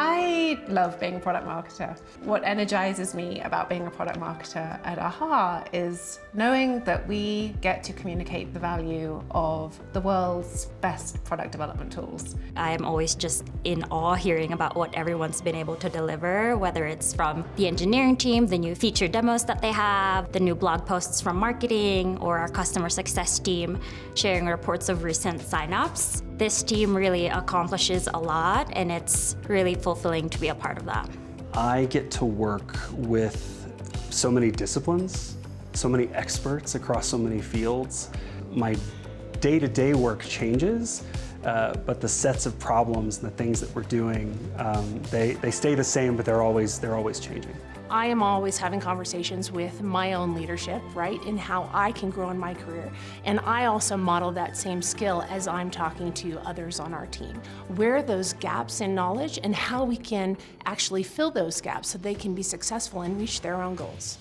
I love being a product marketer. What energizes me about being a product marketer at AHA is knowing that we get to communicate the value of the world's best product development tools. I am always just in awe hearing about what everyone's been able to deliver, whether it's from the engineering team, the new feature demos that they have, the new blog posts from marketing, or our customer success team sharing reports of recent signups. This team really accomplishes a lot, and it's really fulfilling to be a part of that. I get to work with so many disciplines, so many experts across so many fields. My day-to-day work changes, but the sets of problems and the things that we're doing, they stay the same, but they're always changing. I am always having conversations with my own leadership, right, and how I can grow in my career. And I also model that same skill as I'm talking to others on our team. Where are those gaps in knowledge and how we can actually fill those gaps so they can be successful and reach their own goals.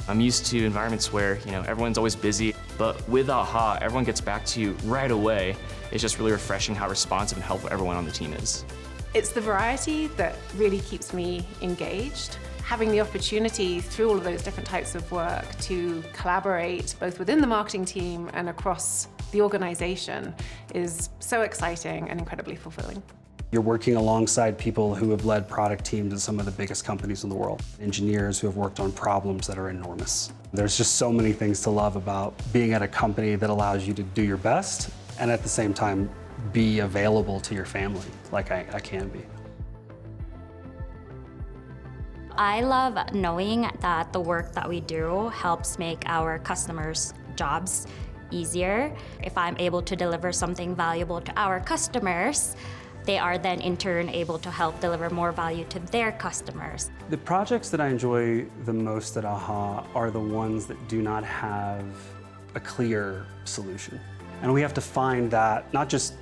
I'm used to environments where, everyone's always busy, but with AHA, everyone gets back to you right away. It's just really refreshing how responsive and helpful everyone on the team is. It's the variety that really keeps me engaged. Having the opportunity through all of those different types of work to collaborate both within the marketing team and across the organization is so exciting and incredibly fulfilling. You're working alongside people who have led product teams at some of the biggest companies in the world. Engineers who have worked on problems that are enormous. There's just so many things to love about being at a company that allows you to do your best and at the same time be available to your family like I can be. I love knowing that the work that we do helps make our customers' jobs easier. If I'm able to deliver something valuable to our customers, they are then in turn able to help deliver more value to their customers. The projects that I enjoy the most at AHA are the ones that do not have a clear solution. And we have to find that, not just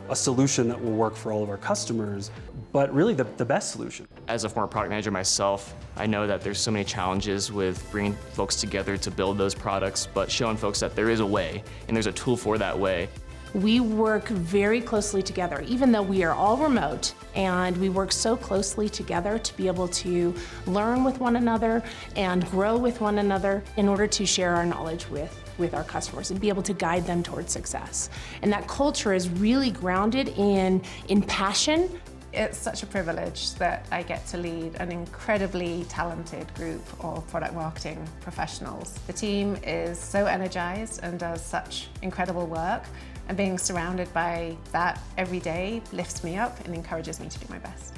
a solution that will work for all of our customers, but really the best solution. As a former product manager myself, I know that there's so many challenges with bringing folks together to build those products, but showing folks that there is a way, and there's a tool for that way. We work very closely together, even though we are all remote, and we work so closely together to be able to learn with one another and grow with one another in order to share our knowledge with our customers and be able to guide them towards success. And that culture is really grounded in passion. It's such a privilege that I get to lead an incredibly talented group of product marketing professionals. The team is so energized and does such incredible work, and being surrounded by that every day lifts me up and encourages me to do my best.